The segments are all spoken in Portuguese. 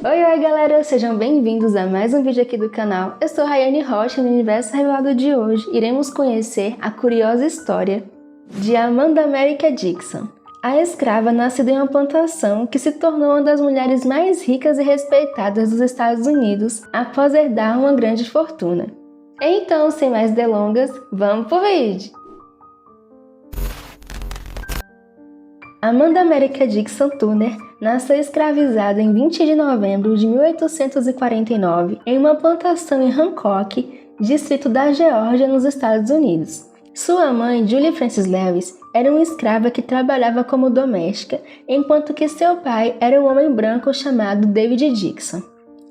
Oi galera, sejam bem-vindos a mais um vídeo aqui do canal. Eu sou Rayane Rocha e no Universo Revelado de hoje iremos conhecer a curiosa história de Amanda America Dixon, a escrava nascida em uma plantação que se tornou uma das mulheres mais ricas e respeitadas dos Estados Unidos após herdar uma grande fortuna. Então, sem mais delongas, vamos pro vídeo! Amanda America Dixon Turner nasceu escravizada em 20 de novembro de 1849 em uma plantação em Hancock, distrito da Geórgia, nos Estados Unidos. Sua mãe, Julie Frances Lewis, era uma escrava que trabalhava como doméstica, enquanto que seu pai era um homem branco chamado David Dixon.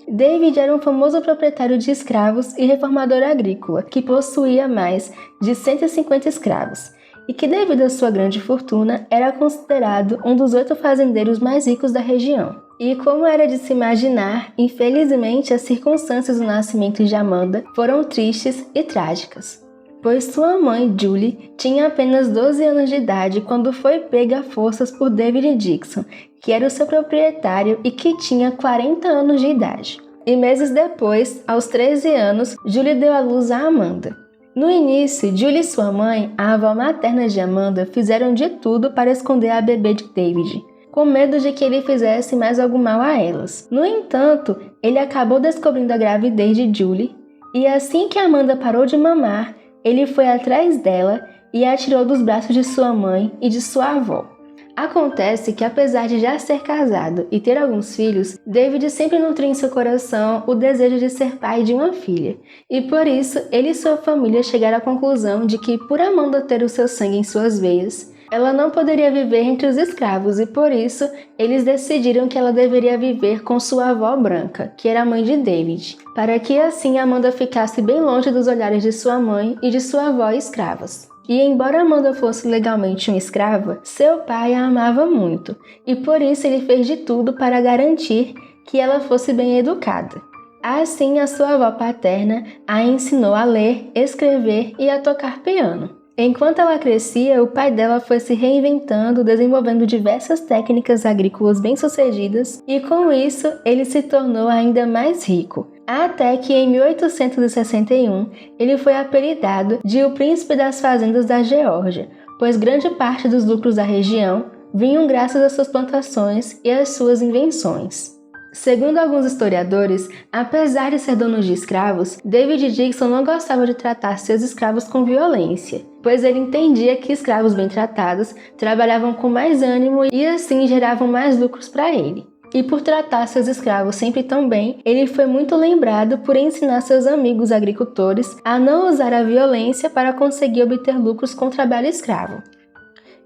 David era um famoso proprietário de escravos e reformador agrícola que possuía mais de 150 escravos, e que, devido à sua grande fortuna, era considerado um dos 8 fazendeiros mais ricos da região. E como era de se imaginar, infelizmente as circunstâncias do nascimento de Amanda foram tristes e trágicas, pois sua mãe, Julie, tinha apenas 12 anos de idade quando foi pega a forças por David Dixon, que era o seu proprietário e que tinha 40 anos de idade. E meses depois, aos 13 anos, Julie deu à luz a Amanda. No início, Julie e sua mãe, a avó materna de Amanda, fizeram de tudo para esconder a bebê de David, com medo de que ele fizesse mais algum mal a elas. No entanto, ele acabou descobrindo a gravidez de Julie, e assim que Amanda parou de mamar, ele foi atrás dela e a tirou dos braços de sua mãe e de sua avó. Acontece que, apesar de já ser casado e ter alguns filhos, David sempre nutriu em seu coração o desejo de ser pai de uma filha, e por isso ele e sua família chegaram à conclusão de que, por Amanda ter o seu sangue em suas veias, ela não poderia viver entre os escravos, e por isso eles decidiram que ela deveria viver com sua avó branca, que era a mãe de David, para que assim Amanda ficasse bem longe dos olhares de sua mãe e de sua avó escravas. E embora Amanda fosse legalmente uma escrava, seu pai a amava muito, e por isso ele fez de tudo para garantir que ela fosse bem educada. Assim, a sua avó paterna a ensinou a ler, escrever e a tocar piano. Enquanto ela crescia, o pai dela foi se reinventando, desenvolvendo diversas técnicas agrícolas bem-sucedidas, e com isso ele se tornou ainda mais rico. Até que em 1861 ele foi apelidado de o Príncipe das Fazendas da Geórgia, pois grande parte dos lucros da região vinham graças às suas plantações e às suas invenções. Segundo alguns historiadores, apesar de ser dono de escravos, David Dixon não gostava de tratar seus escravos com violência, pois ele entendia que escravos bem tratados trabalhavam com mais ânimo e assim geravam mais lucros para ele. E por tratar seus escravos sempre tão bem, ele foi muito lembrado por ensinar seus amigos agricultores a não usar a violência para conseguir obter lucros com o trabalho escravo.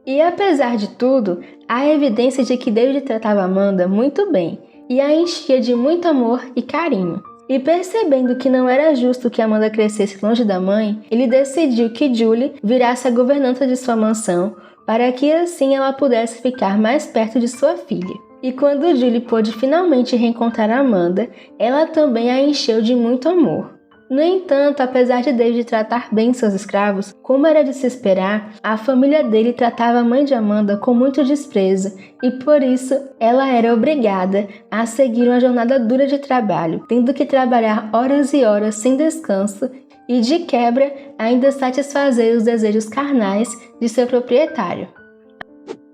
E apesar de tudo, há evidência de que David tratava Amanda muito bem e a enchia de muito amor e carinho. E percebendo que não era justo que Amanda crescesse longe da mãe, ele decidiu que Julie virasse a governanta de sua mansão, para que assim ela pudesse ficar mais perto de sua filha. E quando Julie pôde finalmente reencontrar Amanda, ela também a encheu de muito amor. No entanto, apesar de David tratar bem seus escravos, como era de se esperar, a família dele tratava a mãe de Amanda com muito desprezo, e por isso ela era obrigada a seguir uma jornada dura de trabalho, tendo que trabalhar horas e horas sem descanso e, de quebra, ainda satisfazer os desejos carnais de seu proprietário.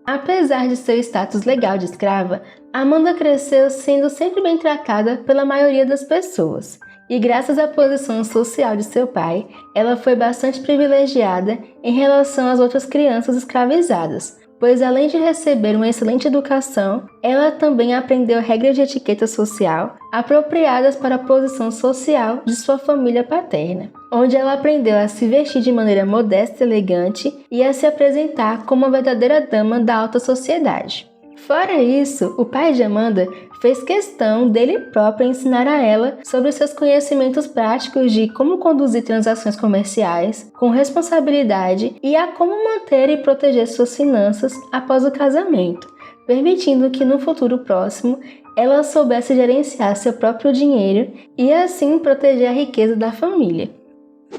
Apesar de seu status legal de escrava, Amanda cresceu sendo sempre bem tratada pela maioria das pessoas. E graças à posição social de seu pai, ela foi bastante privilegiada em relação às outras crianças escravizadas, pois além de receber uma excelente educação, ela também aprendeu regras de etiqueta social apropriadas para a posição social de sua família paterna, onde ela aprendeu a se vestir de maneira modesta e elegante e a se apresentar como uma verdadeira dama da alta sociedade. Fora isso, o pai de Amanda fez questão dele próprio ensinar a ela sobre seus conhecimentos práticos de como conduzir transações comerciais com responsabilidade e a como manter e proteger suas finanças após o casamento, permitindo que no futuro próximo ela soubesse gerenciar seu próprio dinheiro e assim proteger a riqueza da família.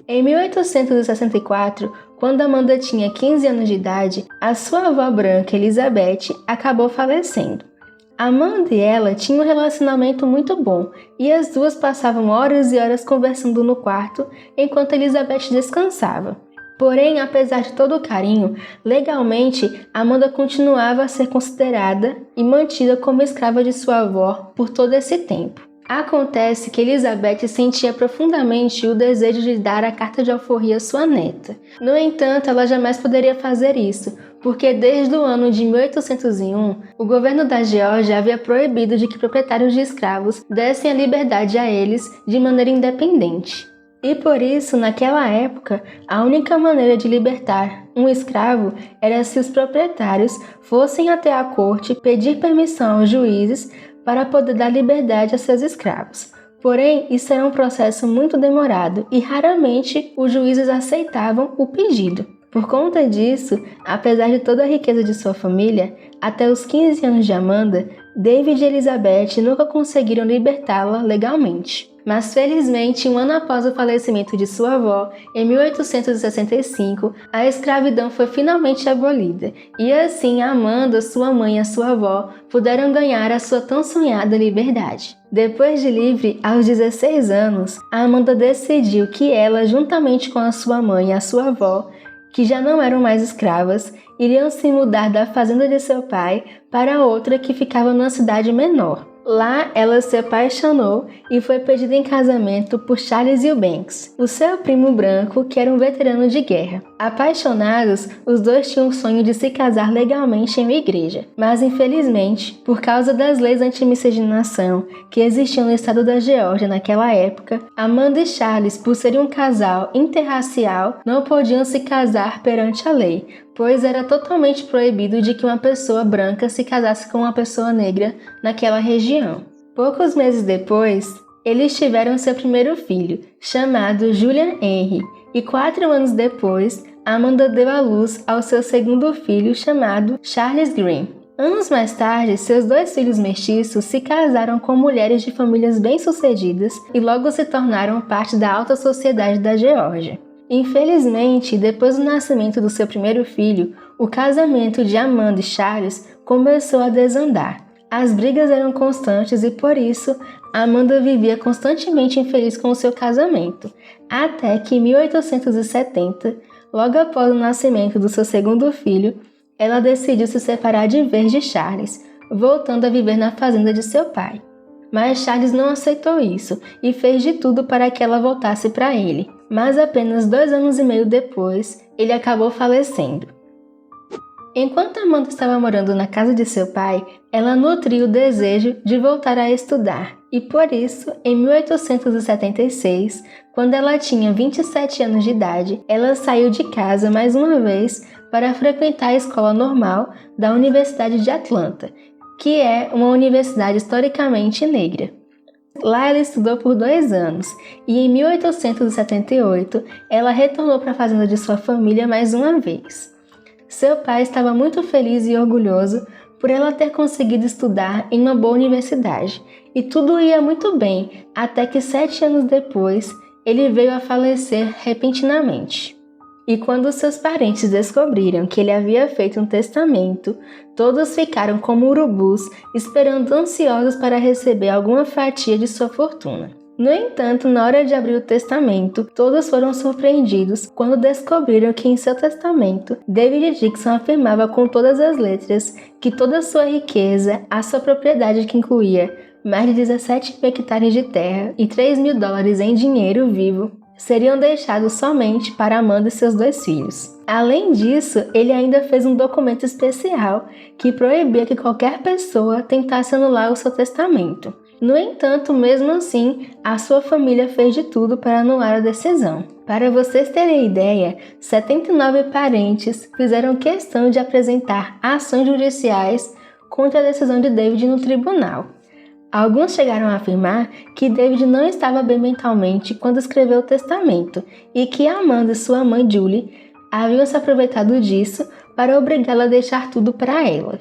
Em 1864, quando Amanda tinha 15 anos de idade, a sua avó branca, Elizabeth, acabou falecendo. Amanda e ela tinham um relacionamento muito bom e as duas passavam horas e horas conversando no quarto enquanto Elizabeth descansava. Porém, apesar de todo o carinho, legalmente Amanda continuava a ser considerada e mantida como escrava de sua avó por todo esse tempo. Acontece que Elizabeth sentia profundamente o desejo de dar a carta de alforria à sua neta. No entanto, ela jamais poderia fazer isso, porque desde o ano de 1801, o governo da Geórgia havia proibido de que proprietários de escravos dessem a liberdade a eles de maneira independente. E por isso, naquela época, a única maneira de libertar um escravo era se os proprietários fossem até a corte pedir permissão aos juízes para poder dar liberdade a seus escravos. Porém, isso era um processo muito demorado e raramente os juízes aceitavam o pedido. Por conta disso, apesar de toda a riqueza de sua família, até os 15 anos de Amanda, David e Elizabeth nunca conseguiram libertá-la legalmente. Mas felizmente, um ano após o falecimento de sua avó, em 1865, a escravidão foi finalmente abolida, e assim Amanda, sua mãe e a sua avó puderam ganhar a sua tão sonhada liberdade. Depois de livre, aos 16 anos, Amanda decidiu que ela, juntamente com a sua mãe e a sua avó, que já não eram mais escravas, iriam se mudar da fazenda de seu pai para outra que ficava numa cidade menor. Lá, ela se apaixonou e foi pedida em casamento por Charles Eubanks, o seu primo branco, que era um veterano de guerra. Apaixonados, os dois tinham o sonho de se casar legalmente em uma igreja. Mas, infelizmente, por causa das leis anti-miscigenação que existiam no estado da Geórgia naquela época, Amanda e Charles, por serem um casal interracial, não podiam se casar perante a lei, pois era totalmente proibido de que uma pessoa branca se casasse com uma pessoa negra naquela região. Poucos meses depois, eles tiveram seu primeiro filho, chamado Julian Henry, e 4 anos depois, Amanda deu à luz ao seu segundo filho, chamado Charles Green. Anos mais tarde, seus 2 filhos mestiços se casaram com mulheres de famílias bem-sucedidas e logo se tornaram parte da alta sociedade da Geórgia. Infelizmente, depois do nascimento do seu primeiro filho, o casamento de Amanda e Charles começou a desandar. As brigas eram constantes e, por isso, Amanda vivia constantemente infeliz com o seu casamento, até que em 1870, logo após o nascimento do seu segundo filho, ela decidiu se separar de vez de Charles, voltando a viver na fazenda de seu pai. Mas Charles não aceitou isso e fez de tudo para que ela voltasse para ele. Mas apenas 2 anos e meio depois, ele acabou falecendo. Enquanto Amanda estava morando na casa de seu pai, ela nutriu o desejo de voltar a estudar, e por isso, em 1876, quando ela tinha 27 anos de idade, ela saiu de casa mais uma vez para frequentar a escola normal da Universidade de Atlanta, que é uma universidade historicamente negra. Lá ela estudou por 2 anos e em 1878 ela retornou para a fazenda de sua família mais uma vez. Seu pai estava muito feliz e orgulhoso por ela ter conseguido estudar em uma boa universidade e tudo ia muito bem até que 7 anos depois ele veio a falecer repentinamente. E quando seus parentes descobriram que ele havia feito um testamento, todos ficaram como urubus, esperando ansiosos para receber alguma fatia de sua fortuna. No entanto, na hora de abrir o testamento, todos foram surpreendidos quando descobriram que em seu testamento, David Dixon afirmava com todas as letras que toda a sua riqueza, a sua propriedade que incluía mais de 17 hectares de terra e $3.000 em dinheiro vivo, seriam deixados somente para Amanda e seus 2 filhos. Além disso, ele ainda fez um documento especial que proibia que qualquer pessoa tentasse anular o seu testamento. No entanto, mesmo assim, a sua família fez de tudo para anular a decisão. Para vocês terem ideia, 79 parentes fizeram questão de apresentar ações judiciais contra a decisão de David no tribunal. Alguns chegaram a afirmar que David não estava bem mentalmente quando escreveu o testamento e que Amanda e sua mãe Julie haviam se aproveitado disso para obrigá-la a deixar tudo para ela.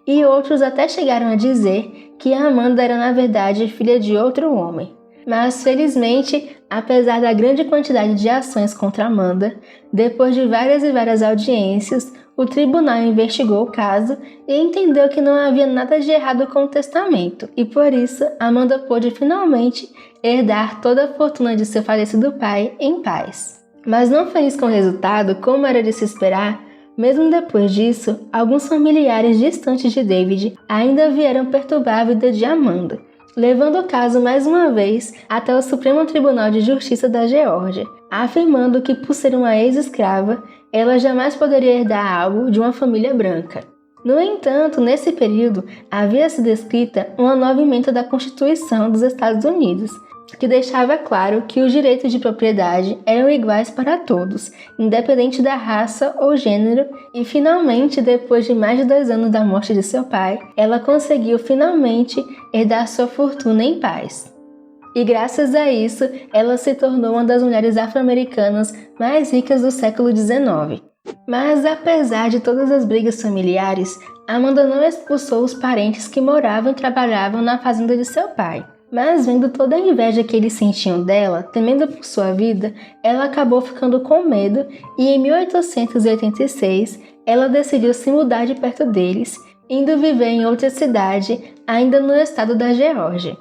E outros até chegaram a dizer que Amanda era na verdade filha de outro homem. Mas felizmente, apesar da grande quantidade de ações contra Amanda, depois de várias e várias audiências, o tribunal investigou o caso e entendeu que não havia nada de errado com o testamento, e por isso Amanda pôde finalmente herdar toda a fortuna de seu falecido pai em paz. Mas não feliz com o resultado, como era de se esperar, mesmo depois disso, alguns familiares distantes de David ainda vieram perturbar a vida de Amanda, levando o caso mais uma vez até o Supremo Tribunal de Justiça da Geórgia, afirmando que, por ser uma ex-escrava, ela jamais poderia herdar algo de uma família branca. No entanto, nesse período, havia sido escrita uma nova emenda da Constituição dos Estados Unidos, que deixava claro que os direitos de propriedade eram iguais para todos, independente da raça ou gênero, e finalmente, depois de mais de 2 anos da morte de seu pai, ela conseguiu finalmente herdar sua fortuna em paz. E graças a isso, ela se tornou uma das mulheres afro-americanas mais ricas do século XIX. Mas apesar de todas as brigas familiares, Amanda não expulsou os parentes que moravam e trabalhavam na fazenda de seu pai. Mas vendo toda a inveja que eles sentiam dela, temendo por sua vida, ela acabou ficando com medo e em 1886 ela decidiu se mudar de perto deles, indo viver em outra cidade, ainda no estado da Geórgia.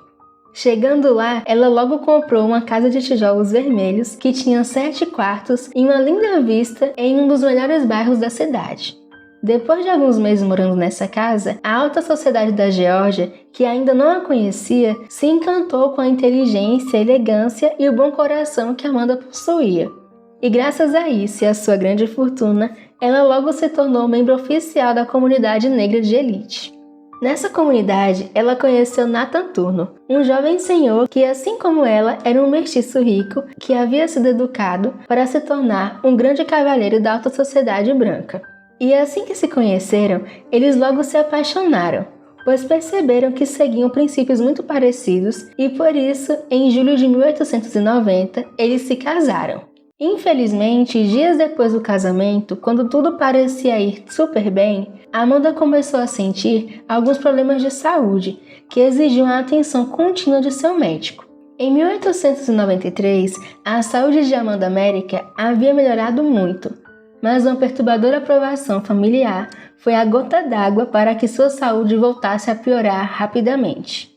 Chegando lá, ela logo comprou uma casa de tijolos vermelhos que tinha 7 quartos e uma linda vista em um dos melhores bairros da cidade. Depois de alguns meses morando nessa casa, a alta sociedade da Geórgia, que ainda não a conhecia, se encantou com a inteligência, a elegância e o bom coração que Amanda possuía. E graças a isso e a sua grande fortuna, ela logo se tornou membro oficial da comunidade negra de elite. Nessa comunidade, ela conheceu Nathan Turner, um jovem senhor que, assim como ela, era um mestiço rico que havia sido educado para se tornar um grande cavalheiro da alta sociedade branca. E assim que se conheceram, eles logo se apaixonaram, pois perceberam que seguiam princípios muito parecidos e por isso, em julho de 1890, eles se casaram. Infelizmente, dias depois do casamento, quando tudo parecia ir super bem, Amanda começou a sentir alguns problemas de saúde que exigiam a atenção contínua de seu médico. Em 1893, a saúde de Amanda América havia melhorado muito, mas uma perturbadora provação familiar foi a gota d'água para que sua saúde voltasse a piorar rapidamente.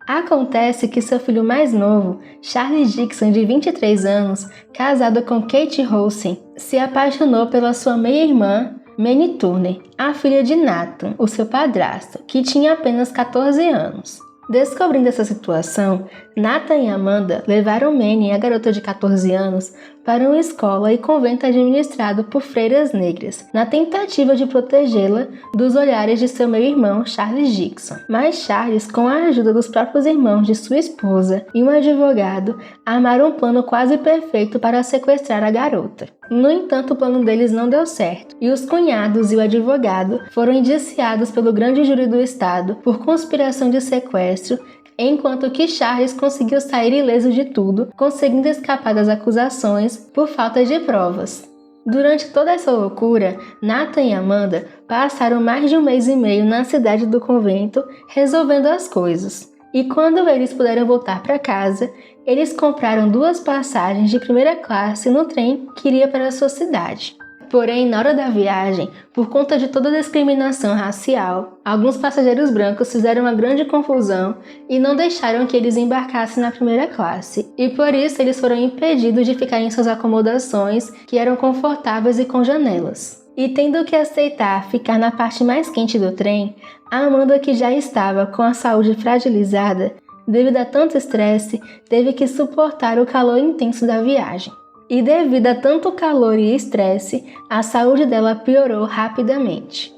Acontece que seu filho mais novo, Charles Dixon, de 23 anos, casado com Kate Rosen, se apaixonou pela sua meia-irmã, Manny Turner, a filha de Nathan, o seu padrasto, que tinha apenas 14 anos. Descobrindo essa situação, Nathan e Amanda levaram Manny, a garota de 14 anos, para uma escola e convento administrado por freiras negras, na tentativa de protegê-la dos olhares de seu meio-irmão Charles Dixon. Mas Charles, com a ajuda dos próprios irmãos de sua esposa e um advogado, armaram um plano quase perfeito para sequestrar a garota. No entanto, o plano deles não deu certo, e os cunhados e o advogado foram indiciados pelo grande júri do estado por conspiração de sequestro, enquanto que Charles conseguiu sair ileso de tudo, conseguindo escapar das acusações por falta de provas. Durante toda essa loucura, Nathan e Amanda passaram mais de 1 mês e meio na cidade do convento resolvendo as coisas. E quando eles puderam voltar para casa, eles compraram 2 passagens de primeira classe no trem que iria para a sua cidade. Porém, na hora da viagem, por conta de toda a discriminação racial, alguns passageiros brancos fizeram uma grande confusão e não deixaram que eles embarcassem na primeira classe, e por isso eles foram impedidos de ficar em suas acomodações, que eram confortáveis e com janelas. E tendo que aceitar ficar na parte mais quente do trem, a Amanda, que já estava com a saúde fragilizada, devido a tanto estresse, teve que suportar o calor intenso da viagem. E devido a tanto calor e estresse, a saúde dela piorou rapidamente.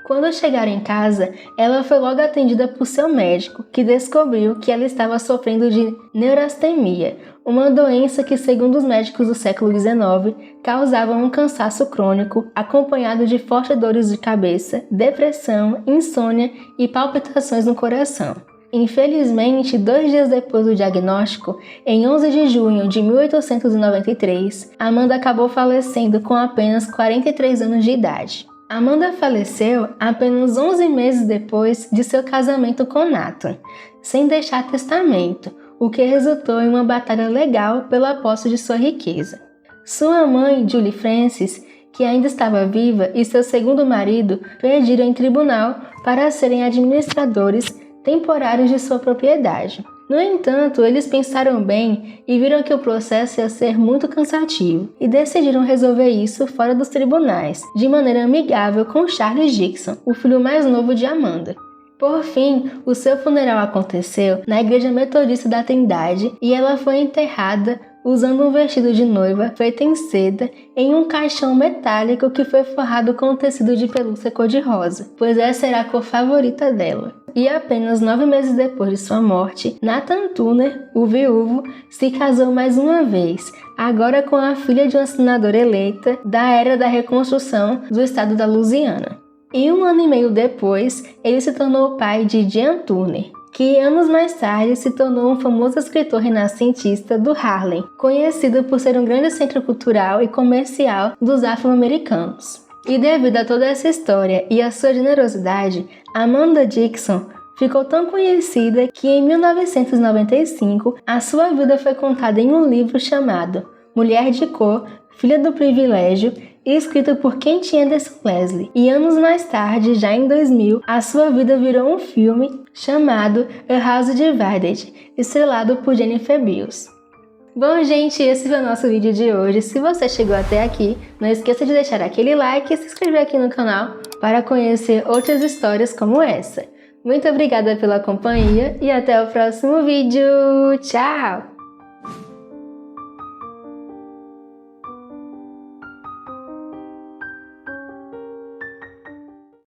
Quando chegaram em casa, ela foi logo atendida por seu médico, que descobriu que ela estava sofrendo de neurastemia, uma doença que, segundo os médicos do século XIX, causava um cansaço crônico, acompanhado de fortes dores de cabeça, depressão, insônia e palpitações no coração. Infelizmente, 2 dias depois do diagnóstico, em 11 de junho de 1893, Amanda acabou falecendo com apenas 43 anos de idade. Amanda faleceu apenas 11 meses depois de seu casamento com Nathan, sem deixar testamento, o que resultou em uma batalha legal pela posse de sua riqueza. Sua mãe, Julie Francis, que ainda estava viva, e seu segundo marido pediram em tribunal para serem administradores temporários de sua propriedade. No entanto, eles pensaram bem e viram que o processo ia ser muito cansativo e decidiram resolver isso fora dos tribunais, de maneira amigável com Charles Dixon, o filho mais novo de Amanda. Por fim, o seu funeral aconteceu na Igreja Metodista da Trindade e ela foi enterrada usando um vestido de noiva feito em seda em um caixão metálico que foi forrado com tecido de pelúcia cor-de-rosa, pois essa era a cor favorita dela. E apenas 9 meses depois de sua morte, Nathan Turner, o viúvo, se casou mais uma vez, agora com a filha de uma senadora eleita da era da reconstrução do estado da Louisiana. E 1 ano e meio depois, ele se tornou o pai de Jean Turner, que anos mais tarde se tornou um famoso escritor renascentista do Harlem, conhecido por ser um grande centro cultural e comercial dos afro-americanos. E devido a toda essa história e a sua generosidade, Amanda Dixon ficou tão conhecida que em 1995 a sua vida foi contada em um livro chamado Mulher de Cor, Filha do Privilégio, escrito por Quentin Anderson Leslie. E anos mais tarde, já em 2000, a sua vida virou um filme chamado A House Divided, estrelado por Jennifer Beals. Bom, gente, esse foi o nosso vídeo de hoje. Se você chegou até aqui, não esqueça de deixar aquele like e se inscrever aqui no canal para conhecer outras histórias como essa. Muito obrigada pela companhia e até o próximo vídeo. Tchau!